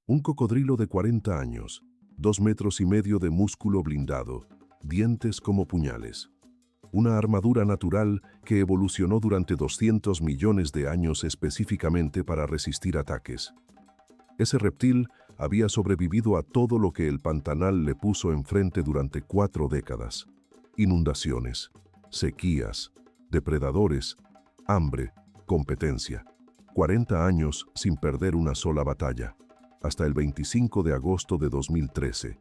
Un cocodrilo de 40 años, 2,5 metros de músculo blindado, dientes como puñales. Una armadura natural que evolucionó durante 200 millones de años específicamente para resistir ataques. Ese reptil había sobrevivido a todo lo que el Pantanal le puso enfrente durante 4 décadas. Inundaciones, sequías, depredadores, hambre, competencia. 40 años sin perder una sola batalla. Hasta el 25 de agosto de 2013.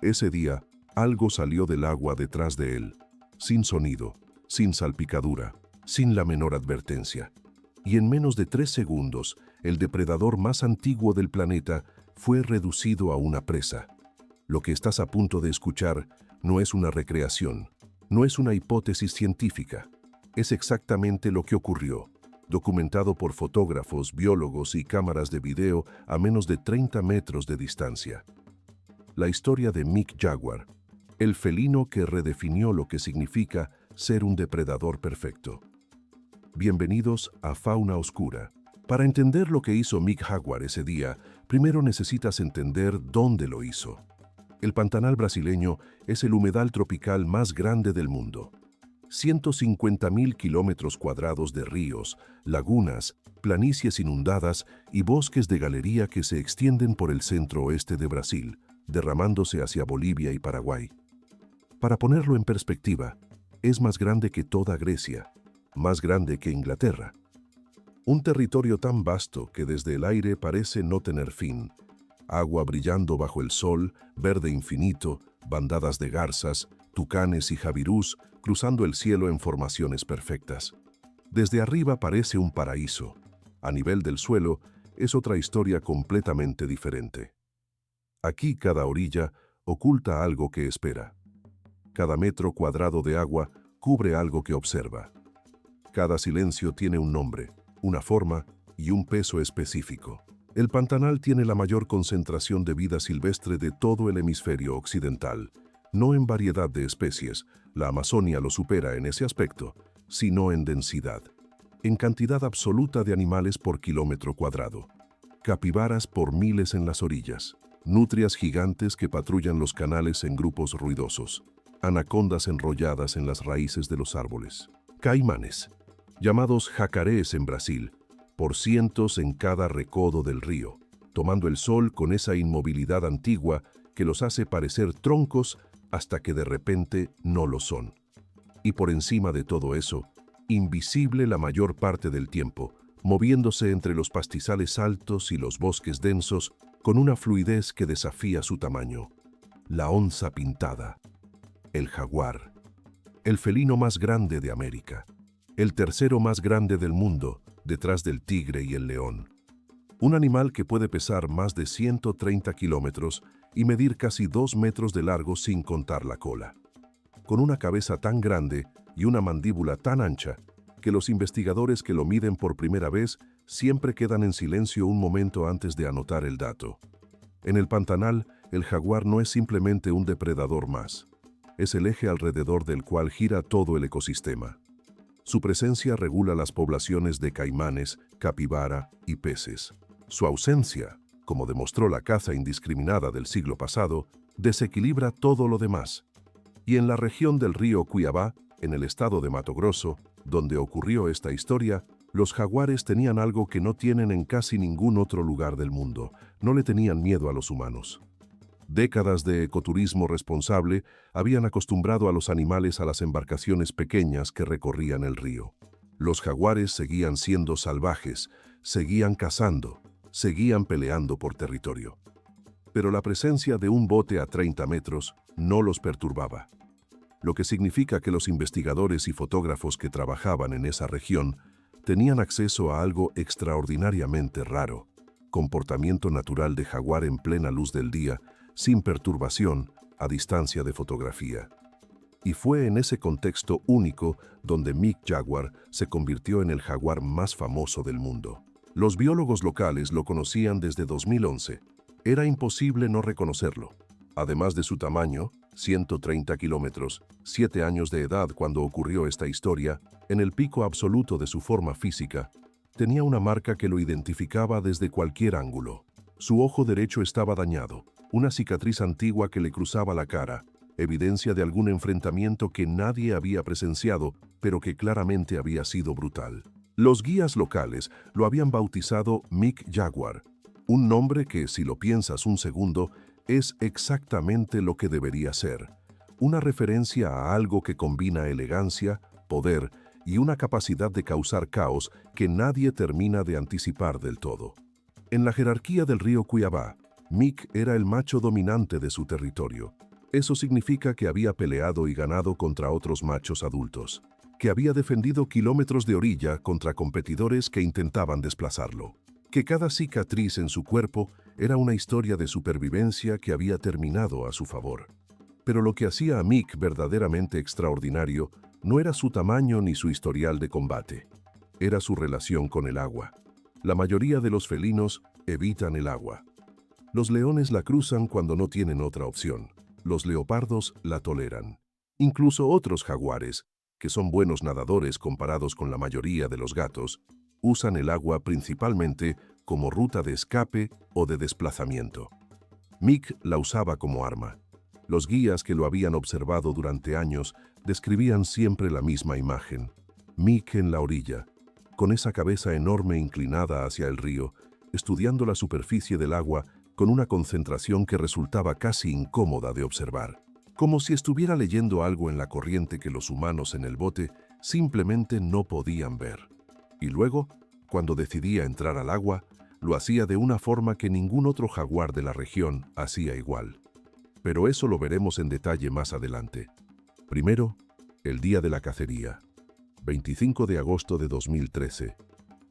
Ese día, algo salió del agua detrás de él, sin sonido, sin salpicadura, sin la menor advertencia. Y en menos de 3 segundos, el depredador más antiguo del planeta fue reducido a una presa. Lo que estás a punto de escuchar no es una recreación, no es una hipótesis científica. Es exactamente lo que ocurrió, documentado por fotógrafos, biólogos y cámaras de video a menos de 30 metros de distancia. La historia de Mick Jaguar, el felino que redefinió lo que significa ser un depredador perfecto. Bienvenidos a Fauna Oscura. Para entender lo que hizo Mick Jaguar ese día, primero necesitas entender dónde lo hizo. El Pantanal brasileño es el humedal tropical más grande del mundo. 150.000 kilómetros cuadrados de ríos, lagunas, planicies inundadas y bosques de galería que se extienden por el centro-oeste de Brasil, derramándose hacia Bolivia y Paraguay. Para ponerlo en perspectiva, es más grande que toda Grecia, más grande que Inglaterra. Un territorio tan vasto que desde el aire parece no tener fin. Agua brillando bajo el sol, verde infinito, bandadas de garzas, tucanes y jabirús cruzando el cielo en formaciones perfectas. Desde arriba parece un paraíso. A nivel del suelo es otra historia completamente diferente. Aquí cada orilla oculta algo que espera. Cada metro cuadrado de agua cubre algo que observa. Cada silencio tiene un nombre, una forma y un peso específico. El Pantanal tiene la mayor concentración de vida silvestre de todo el hemisferio occidental. No en variedad de especies, la Amazonia lo supera en ese aspecto, sino en densidad. En cantidad absoluta de animales por kilómetro cuadrado. Capibaras por miles en las orillas. Nutrias gigantes que patrullan los canales en grupos ruidosos. Anacondas enrolladas en las raíces de los árboles. Caimanes, llamados jacarés en Brasil, por cientos en cada recodo del río, tomando el sol con esa inmovilidad antigua que los hace parecer troncos hasta que de repente no lo son. Y por encima de todo eso, invisible la mayor parte del tiempo, moviéndose entre los pastizales altos y los bosques densos con una fluidez que desafía su tamaño. La onza pintada. El jaguar. El felino más grande de América. El tercero más grande del mundo, detrás del tigre y el león. Un animal que puede pesar más de 130 kilómetros y medir casi 2 metros de largo sin contar la cola. Con una cabeza tan grande y una mandíbula tan ancha que los investigadores que lo miden por primera vez siempre quedan en silencio un momento antes de anotar el dato. En el Pantanal, el jaguar no es simplemente un depredador más. Es el eje alrededor del cual gira todo el ecosistema. Su presencia regula las poblaciones de caimanes, capibara y peces. Su ausencia, como demostró la caza indiscriminada del siglo pasado, desequilibra todo lo demás. Y en la región del río Cuiabá, en el estado de Mato Grosso, donde ocurrió esta historia, los jaguares tenían algo que no tienen en casi ningún otro lugar del mundo. No le tenían miedo a los humanos. Décadas de ecoturismo responsable habían acostumbrado a los animales a las embarcaciones pequeñas que recorrían el río. Los jaguares seguían siendo salvajes, seguían cazando, seguían peleando por territorio. Pero la presencia de un bote a 30 metros no los perturbaba. Lo que significa que los investigadores y fotógrafos que trabajaban en esa región tenían acceso a algo extraordinariamente raro. Comportamiento natural de jaguar en plena luz del día, sin perturbación, a distancia de fotografía. Y fue en ese contexto único donde Mick Jaguar se convirtió en el jaguar más famoso del mundo. Los biólogos locales lo conocían desde 2011. Era imposible no reconocerlo. Además de su tamaño, 130 kilómetros, 7 años de edad cuando ocurrió esta historia, en el pico absoluto de su forma física, tenía una marca que lo identificaba desde cualquier ángulo. Su ojo derecho estaba dañado, una cicatriz antigua que le cruzaba la cara, evidencia de algún enfrentamiento que nadie había presenciado, pero que claramente había sido brutal. Los guías locales lo habían bautizado Mick Jaguar, un nombre que, si lo piensas un segundo, es exactamente lo que debería ser. Una referencia a algo que combina elegancia, poder y una capacidad de causar caos que nadie termina de anticipar del todo. En la jerarquía del río Cuiabá, Mick era el macho dominante de su territorio. Eso significa que había peleado y ganado contra otros machos adultos, que había defendido kilómetros de orilla contra competidores que intentaban desplazarlo, que cada cicatriz en su cuerpo era una historia de supervivencia que había terminado a su favor. Pero lo que hacía a Mick verdaderamente extraordinario no era su tamaño ni su historial de combate, era su relación con el agua. La mayoría de los felinos evitan el agua. Los leones la cruzan cuando no tienen otra opción. Los leopardos la toleran. Incluso otros jaguares, que son buenos nadadores comparados con la mayoría de los gatos, usan el agua principalmente como ruta de escape o de desplazamiento. Mick la usaba como arma. Los guías que lo habían observado durante años describían siempre la misma imagen. Mick en la orilla, con esa cabeza enorme inclinada hacia el río, estudiando la superficie del agua con una concentración que resultaba casi incómoda de observar, como si estuviera leyendo algo en la corriente que los humanos en el bote simplemente no podían ver. Y luego, cuando decidía entrar al agua, lo hacía de una forma que ningún otro jaguar de la región hacía igual. Pero eso lo veremos en detalle más adelante. Primero, el día de la cacería. 25 de agosto de 2013.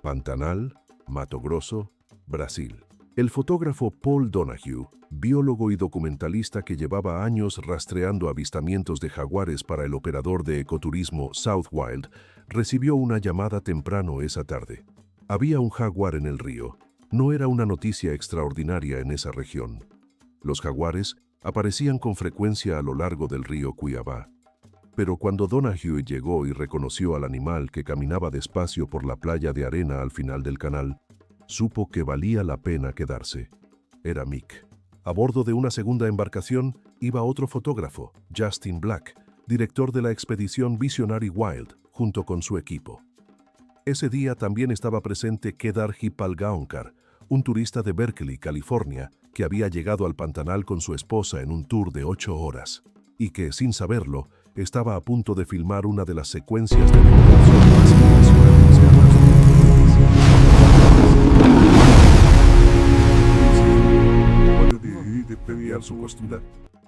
Pantanal, Mato Grosso, Brasil. El fotógrafo Paul Donahue, biólogo y documentalista que llevaba años rastreando avistamientos de jaguares para el operador de ecoturismo Southwild, recibió una llamada temprano esa tarde. Había un jaguar en el río. No era una noticia extraordinaria en esa región. Los jaguares aparecían con frecuencia a lo largo del río Cuiabá. Pero cuando Donahue llegó y reconoció al animal que caminaba despacio por la playa de arena al final del canal, supo que valía la pena quedarse. Era Mick. A bordo de una segunda embarcación iba otro fotógrafo, Justin Black, director de la expedición Visionary Wild, junto con su equipo. Ese día también estaba presente Kedar Hipalgaonkar, un turista de Berkeley, California, que había llegado al Pantanal con su esposa en un tour de 8 horas, y que, sin saberlo, estaba a punto de filmar una de las secuencias de meditación más impresionantes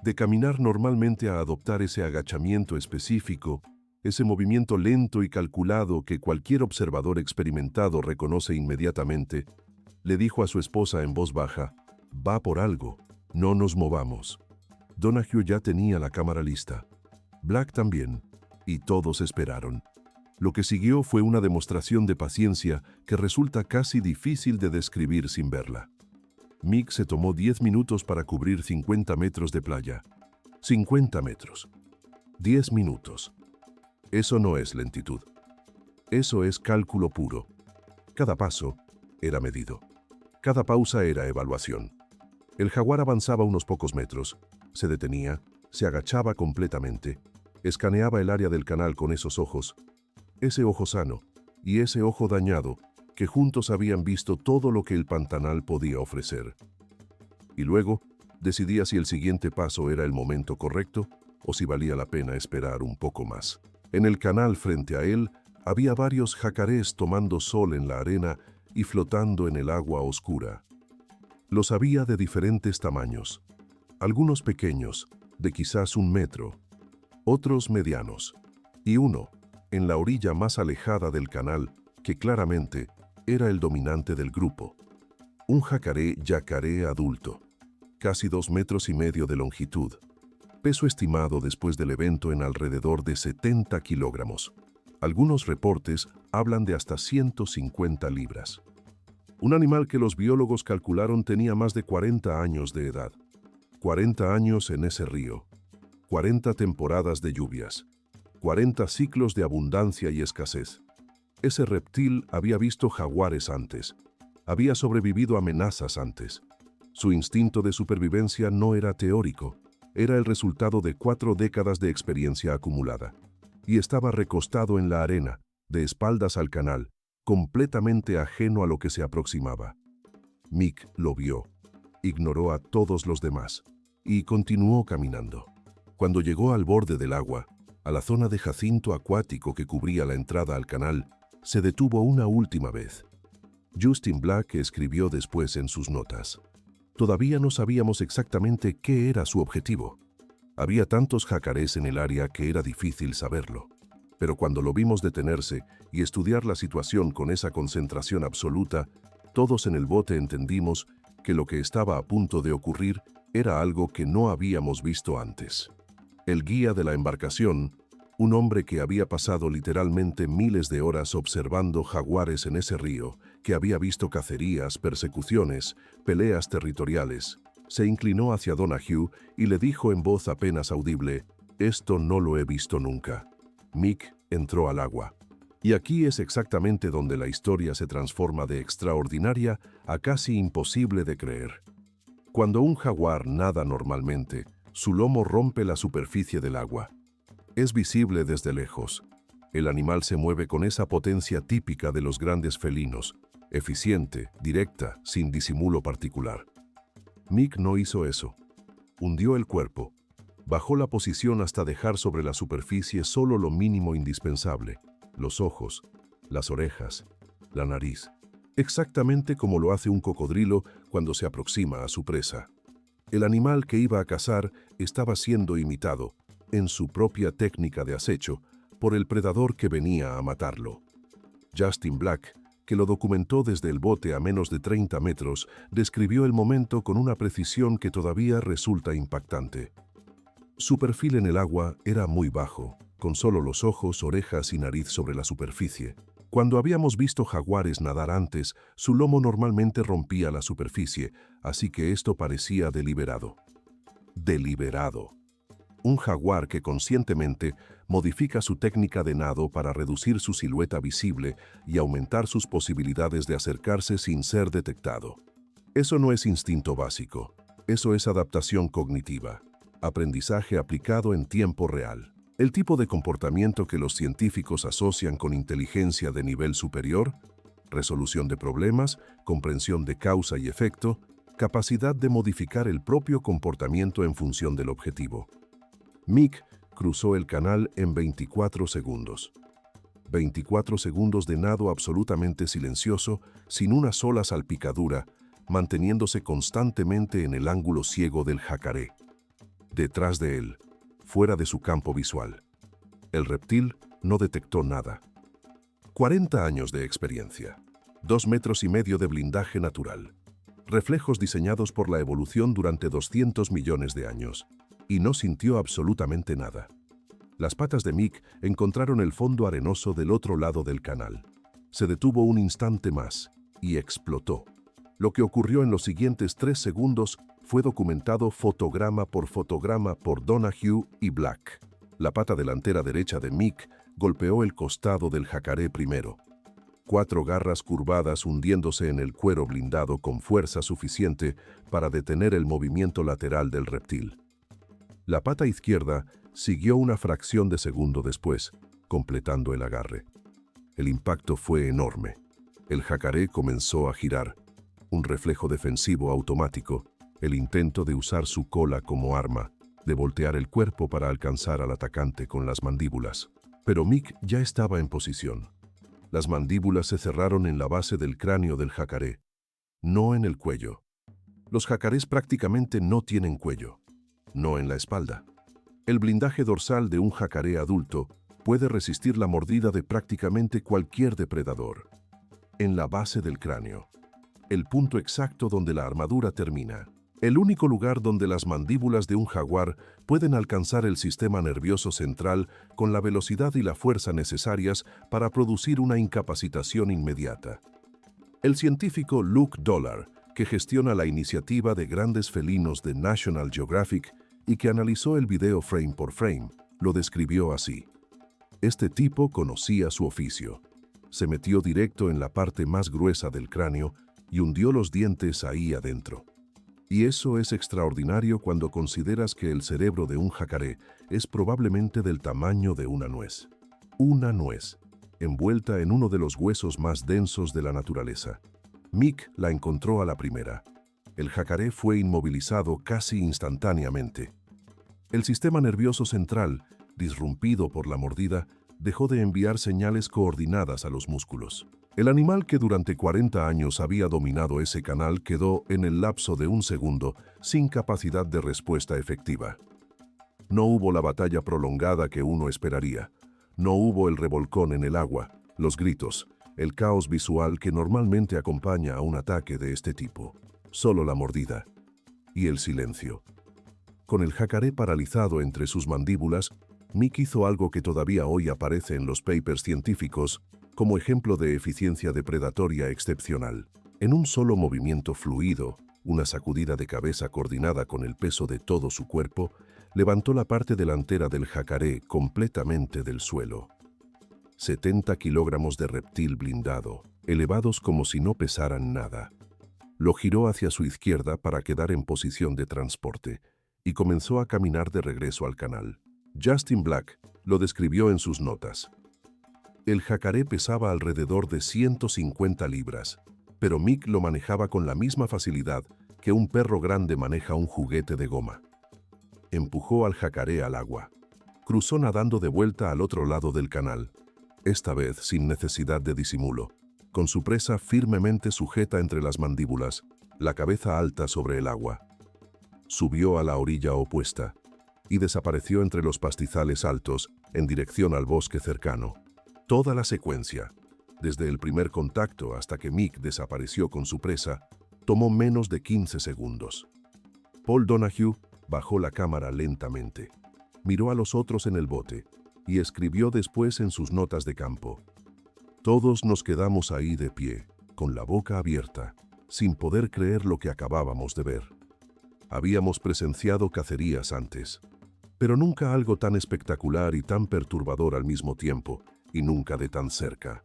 de caminar normalmente a adoptar ese agachamiento específico, ese movimiento lento y calculado que cualquier observador experimentado reconoce inmediatamente, le dijo a su esposa en voz baja: «Va por algo, no nos movamos». Donahue ya tenía la cámara lista. Black también, y todos esperaron. Lo que siguió fue una demostración de paciencia que resulta casi difícil de describir sin verla. Mick se tomó 10 minutos para cubrir 50 metros de playa. 50 metros. 10 minutos. Eso no es lentitud. Eso es cálculo puro. Cada paso era medido. Cada pausa era evaluación. El jaguar avanzaba unos pocos metros, se detenía, se agachaba completamente, escaneaba el área del canal con esos ojos, ese ojo sano y ese ojo dañado, que juntos habían visto todo lo que el Pantanal podía ofrecer. Y luego, decidía si el siguiente paso era el momento correcto o si valía la pena esperar un poco más. En el canal frente a él, había varios jacarés tomando sol en la arena y flotando en el agua oscura. Los había de diferentes tamaños, algunos pequeños, de quizás 1 metro, otros medianos, y uno, en la orilla más alejada del canal, que claramente era el dominante del grupo. Un yacaré adulto, casi 2,5 metros de longitud, peso estimado después del evento en alrededor de 70 kilogramos. Algunos reportes hablan de hasta 150 libras. Un animal que los biólogos calcularon tenía más de 40 años de edad. 40 años en ese río. 40 temporadas de lluvias. 40 ciclos de abundancia y escasez. Ese reptil había visto jaguares antes. Había sobrevivido a amenazas antes. Su instinto de supervivencia no era teórico, era el resultado de 4 décadas de experiencia acumulada. Y estaba recostado en la arena, de espaldas al canal, completamente ajeno a lo que se aproximaba. Mick lo vio, ignoró a todos los demás y continuó caminando. Cuando llegó al borde del agua, a la zona de jacinto acuático que cubría la entrada al canal, se detuvo una última vez. Justin Black escribió después en sus notas: todavía no sabíamos exactamente qué era su objetivo. Había tantos jacarés en el área que era difícil saberlo. Pero cuando lo vimos detenerse y estudiar la situación con esa concentración absoluta, todos en el bote entendimos que lo que estaba a punto de ocurrir era algo que no habíamos visto antes. El guía de la embarcación, un hombre que había pasado literalmente miles de horas observando jaguares en ese río, que había visto cacerías, persecuciones, peleas territoriales, se inclinó hacia Donahue y le dijo en voz apenas audible: «Esto no lo he visto nunca». Mick entró al agua. Y aquí es exactamente donde la historia se transforma de extraordinaria a casi imposible de creer. Cuando un jaguar nada normalmente, su lomo rompe la superficie del agua. Es visible desde lejos. El animal se mueve con esa potencia típica de los grandes felinos, eficiente, directa, sin disimulo particular. Mick no hizo eso. Hundió el cuerpo. Bajó la posición hasta dejar sobre la superficie solo lo mínimo indispensable: los ojos, las orejas, la nariz, exactamente como lo hace un cocodrilo cuando se aproxima a su presa. El animal que iba a cazar estaba siendo imitado, en su propia técnica de acecho, por el predador que venía a matarlo. Justin Black, que lo documentó desde el bote a menos de 30 metros, describió el momento con una precisión que todavía resulta impactante. Su perfil en el agua era muy bajo, con solo los ojos, orejas y nariz sobre la superficie. Cuando habíamos visto jaguares nadar antes, su lomo normalmente rompía la superficie, así que esto parecía deliberado. Deliberado. Un jaguar que conscientemente modifica su técnica de nado para reducir su silueta visible y aumentar sus posibilidades de acercarse sin ser detectado. Eso no es instinto básico, eso es adaptación cognitiva, aprendizaje aplicado en tiempo real. El tipo de comportamiento que los científicos asocian con inteligencia de nivel superior: resolución de problemas, comprensión de causa y efecto, capacidad de modificar el propio comportamiento en función del objetivo. Mick cruzó el canal en 24 segundos. 24 segundos de nado absolutamente silencioso, sin una sola salpicadura, manteniéndose constantemente en el ángulo ciego del jacaré. Detrás de él, fuera de su campo visual. El reptil no detectó nada. 40 años de experiencia. 2,5 metros de blindaje natural. Reflejos diseñados por la evolución durante 200 millones de años. Y no sintió absolutamente nada. Las patas de Mick encontraron el fondo arenoso del otro lado del canal. Se detuvo un instante más y explotó. Lo que ocurrió en los siguientes 3 segundos fue documentado fotograma por Donahue y Black. La pata delantera derecha de Mick golpeó el costado del jacaré primero. 4 garras curvadas hundiéndose en el cuero blindado con fuerza suficiente para detener el movimiento lateral del reptil. La pata izquierda siguió una fracción de segundo después, completando el agarre. El impacto fue enorme. El jacaré comenzó a girar. Un reflejo defensivo automático, el intento de usar su cola como arma, de voltear el cuerpo para alcanzar al atacante con las mandíbulas. Pero Mick ya estaba en posición. Las mandíbulas se cerraron en la base del cráneo del jacaré, no en el cuello. Los jacarés prácticamente no tienen cuello, no en la espalda. El blindaje dorsal de un jacaré adulto puede resistir la mordida de prácticamente cualquier depredador. En la base del cráneo, el punto exacto donde la armadura termina. El único lugar donde las mandíbulas de un jaguar pueden alcanzar el sistema nervioso central con la velocidad y la fuerza necesarias para producir una incapacitación inmediata. El científico Luke Dollar, que gestiona la iniciativa de grandes felinos de National Geographic y que analizó el video frame por frame, lo describió así: este tipo conocía su oficio. Se metió directo en la parte más gruesa del cráneo y hundió los dientes ahí adentro. Y eso es extraordinario cuando consideras que el cerebro de un jacaré es probablemente del tamaño de una nuez. Una nuez, envuelta en uno de los huesos más densos de la naturaleza. Mick la encontró a la primera. El jacaré fue inmovilizado casi instantáneamente. El sistema nervioso central, disrumpido por la mordida, dejó de enviar señales coordinadas a los músculos. El animal que durante 40 años había dominado ese canal quedó, en el lapso de un segundo, sin capacidad de respuesta efectiva. No hubo la batalla prolongada que uno esperaría. No hubo el revolcón en el agua, los gritos, el caos visual que normalmente acompaña a un ataque de este tipo. Solo la mordida. Y el silencio. Con el jacaré paralizado entre sus mandíbulas, Mick hizo algo que todavía hoy aparece en los papers científicos como ejemplo de eficiencia depredatoria excepcional. En un solo movimiento fluido, una sacudida de cabeza coordinada con el peso de todo su cuerpo, levantó la parte delantera del jacaré completamente del suelo. 70 kilogramos de reptil blindado, elevados como si no pesaran nada. Lo giró hacia su izquierda para quedar en posición de transporte y comenzó a caminar de regreso al canal. Justin Black lo describió en sus notas. El jacaré pesaba alrededor de 150 libras, pero Mick lo manejaba con la misma facilidad que un perro grande maneja un juguete de goma. Empujó al jacaré al agua. Cruzó nadando de vuelta al otro lado del canal, esta vez sin necesidad de disimulo, con su presa firmemente sujeta entre las mandíbulas, la cabeza alta sobre el agua. Subió a la orilla opuesta y desapareció entre los pastizales altos en dirección al bosque cercano. Toda la secuencia, desde el primer contacto hasta que Mick desapareció con su presa, tomó menos de 15 segundos. Paul Donahue bajó la cámara lentamente, miró a los otros en el bote y escribió después en sus notas de campo. Todos nos quedamos ahí de pie, con la boca abierta, sin poder creer lo que acabábamos de ver. Habíamos presenciado cacerías antes, pero nunca algo tan espectacular y tan perturbador al mismo tiempo, y nunca de tan cerca.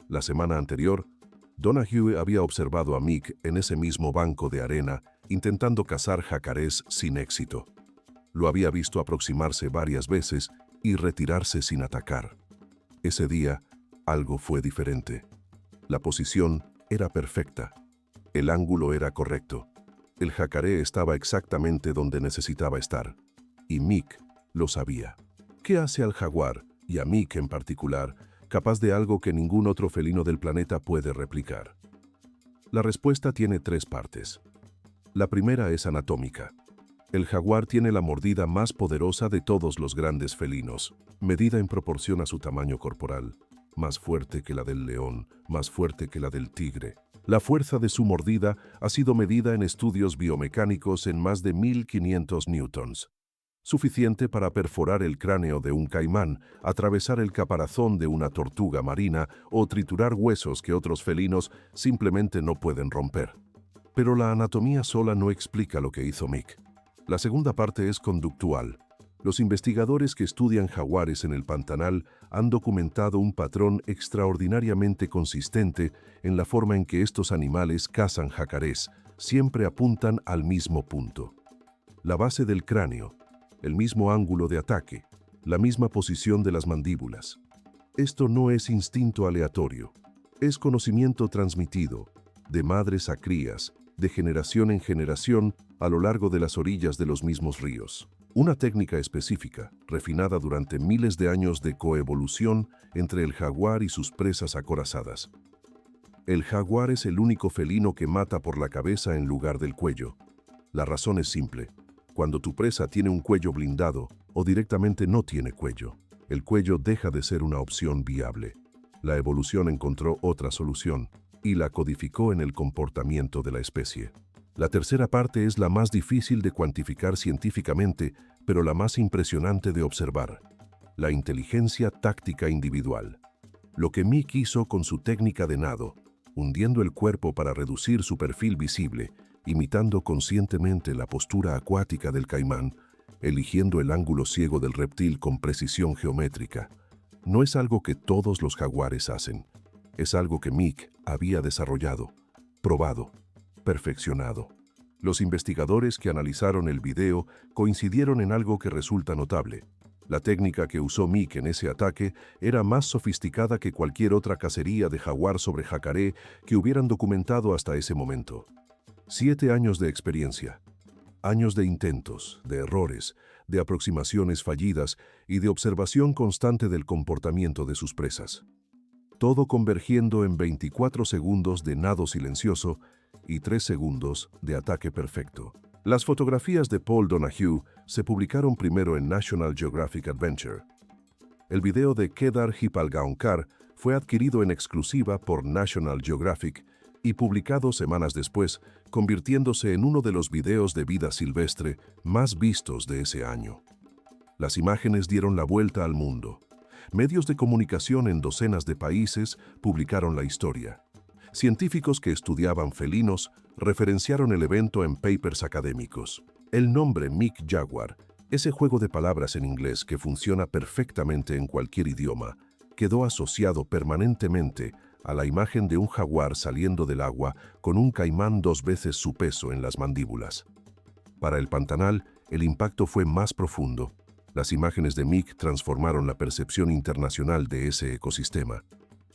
La semana anterior, Donahue había observado a Mick en ese mismo banco de arena intentando cazar jacarés sin éxito. Lo había visto aproximarse varias veces y retirarse sin atacar. Ese día, algo fue diferente. La posición era perfecta. El ángulo era correcto. El jacaré estaba exactamente donde necesitaba estar. Y Mick lo sabía. ¿Qué hace al jaguar, y a Mick en particular, capaz de algo que ningún otro felino del planeta puede replicar? La respuesta tiene 3 partes. La primera es anatómica. El jaguar tiene la mordida más poderosa de todos los grandes felinos, medida en proporción a su tamaño corporal, más fuerte que la del león, más fuerte que la del tigre. La fuerza de su mordida ha sido medida en estudios biomecánicos en más de 1500 newtons. Suficiente para perforar el cráneo de un caimán, atravesar el caparazón de una tortuga marina o triturar huesos que otros felinos simplemente no pueden romper. Pero la anatomía sola no explica lo que hizo Mick. La segunda parte es conductual. Los investigadores que estudian jaguares en el Pantanal han documentado un patrón extraordinariamente consistente en la forma en que estos animales cazan jacarés. Siempre apuntan al mismo punto. La base del cráneo, el mismo ángulo de ataque, la misma posición de las mandíbulas. Esto no es instinto aleatorio, es conocimiento transmitido, de madres a crías, de generación en generación a lo largo de las orillas de los mismos ríos. Una técnica específica, refinada durante miles de años de coevolución entre el jaguar y sus presas acorazadas. El jaguar es el único felino que mata por la cabeza en lugar del cuello. La razón es simple. Cuando tu presa tiene un cuello blindado o directamente no tiene cuello, el cuello deja de ser una opción viable. La evolución encontró otra solución y la codificó en el comportamiento de la especie. La tercera parte es la más difícil de cuantificar científicamente, pero la más impresionante de observar: la inteligencia táctica individual. Lo que Mick hizo con su técnica de nado, hundiendo el cuerpo para reducir su perfil visible, imitando conscientemente la postura acuática del caimán, eligiendo el ángulo ciego del reptil con precisión geométrica, no es algo que todos los jaguares hacen. Es algo que Mick había desarrollado, probado, perfeccionado. Los investigadores que analizaron el video coincidieron en algo que resulta notable. La técnica que usó Mick en ese ataque era más sofisticada que cualquier otra cacería de jaguar sobre jacaré que hubieran documentado hasta ese momento. 7 años de experiencia. Años de intentos, de errores, de aproximaciones fallidas y de observación constante del comportamiento de sus presas. Todo convergiendo en 24 segundos de nado silencioso y 3 segundos de ataque perfecto. Las fotografías de Paul Donahue se publicaron primero en National Geographic Adventure. El video de Kedar Hipalgaonkar fue adquirido en exclusiva por National Geographic y publicado semanas después, convirtiéndose en uno de los videos de vida silvestre más vistos de ese año. Las imágenes dieron la vuelta al mundo. Medios de comunicación en docenas de países publicaron la historia. Científicos que estudiaban felinos referenciaron el evento en papers académicos. El nombre Mick Jaguar, ese juego de palabras en inglés que funciona perfectamente en cualquier idioma, quedó asociado permanentemente a la imagen de un jaguar saliendo del agua con un caimán 2 veces su peso en las mandíbulas. Para el Pantanal, el impacto fue más profundo. Las imágenes de Mick transformaron la percepción internacional de ese ecosistema.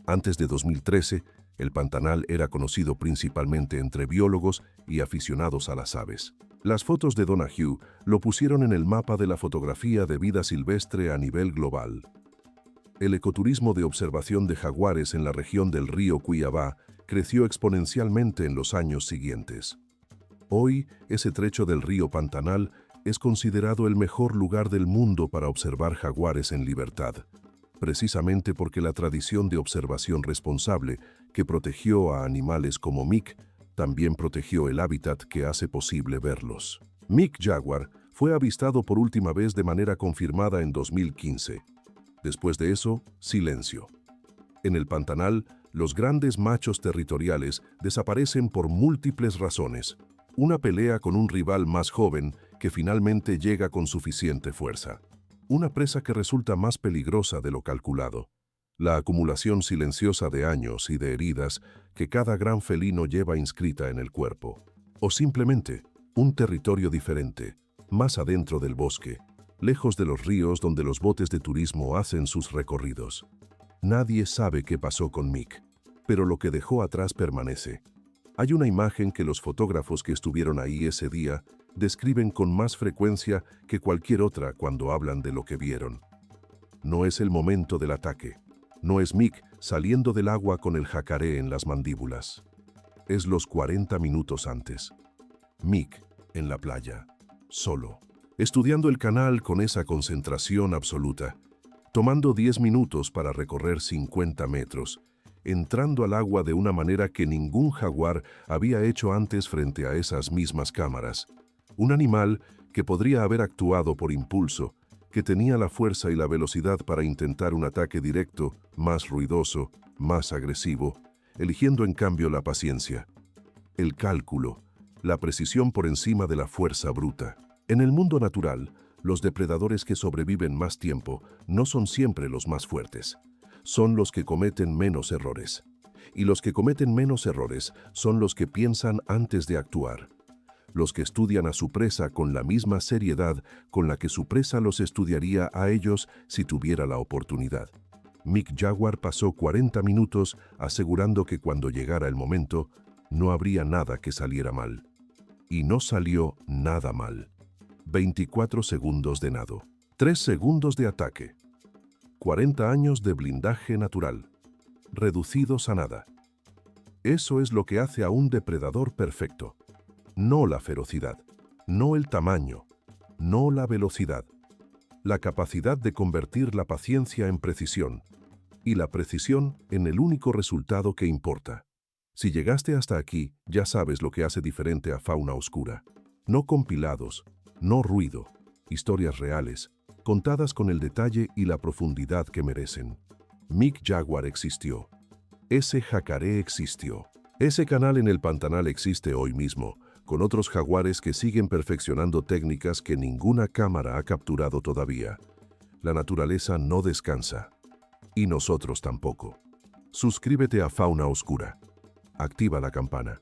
Antes de 2013, el Pantanal era conocido principalmente entre biólogos y aficionados a las aves. Las fotos de Donahue lo pusieron en el mapa de la fotografía de vida silvestre a nivel global. El ecoturismo de observación de jaguares en la región del río Cuiabá creció exponencialmente en los años siguientes. Hoy, ese trecho del río Pantanal es considerado el mejor lugar del mundo para observar jaguares en libertad, precisamente porque la tradición de observación responsable que protegió a animales como Mick también protegió el hábitat que hace posible verlos. Mick Jaguar fue avistado por última vez de manera confirmada en 2015. Después de eso, silencio. En el Pantanal, los grandes machos territoriales desaparecen por múltiples razones. Una pelea con un rival más joven que finalmente llega con suficiente fuerza. Una presa que resulta más peligrosa de lo calculado. La acumulación silenciosa de años y de heridas que cada gran felino lleva inscrita en el cuerpo. O simplemente, un territorio diferente, más adentro del bosque, lejos de los ríos donde los botes de turismo hacen sus recorridos. Nadie sabe qué pasó con Mick, pero lo que dejó atrás permanece. Hay una imagen que los fotógrafos que estuvieron ahí ese día describen con más frecuencia que cualquier otra cuando hablan de lo que vieron. No es el momento del ataque. No es Mick saliendo del agua con el jacaré en las mandíbulas. Es los 40 minutos antes. Mick en la playa, solo, estudiando el canal con esa concentración absoluta, tomando 10 minutos para recorrer 50 metros, entrando al agua de una manera que ningún jaguar había hecho antes frente a esas mismas cámaras. Un animal que podría haber actuado por impulso, que tenía la fuerza y la velocidad para intentar un ataque directo, más ruidoso, más agresivo, eligiendo en cambio la paciencia, el cálculo, la precisión por encima de la fuerza bruta. En el mundo natural, los depredadores que sobreviven más tiempo no son siempre los más fuertes. Son los que cometen menos errores. Y los que cometen menos errores son los que piensan antes de actuar. Los que estudian a su presa con la misma seriedad con la que su presa los estudiaría a ellos si tuviera la oportunidad. Mick Jaguar pasó 40 minutos asegurando que cuando llegara el momento, no habría nada que saliera mal. Y no salió nada mal. 24 segundos de nado. 3 segundos de ataque. 40 años de blindaje natural. Reducidos a nada. Eso es lo que hace a un depredador perfecto. No la ferocidad, no el tamaño, no la velocidad. La capacidad de convertir la paciencia en precisión y la precisión en el único resultado que importa. Si llegaste hasta aquí, ya sabes lo que hace diferente a Fauna Oscura. No compilados, no ruido, historias reales, contadas con el detalle y la profundidad que merecen. Mick Jaguar existió. Ese jacaré existió. Ese canal en el Pantanal existe hoy mismo, con otros jaguares que siguen perfeccionando técnicas que ninguna cámara ha capturado todavía. La naturaleza no descansa. Y nosotros tampoco. Suscríbete a Fauna Oscura. Activa la campana.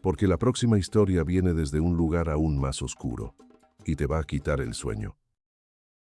porque la próxima historia viene desde un lugar aún más oscuro y te va a quitar el sueño.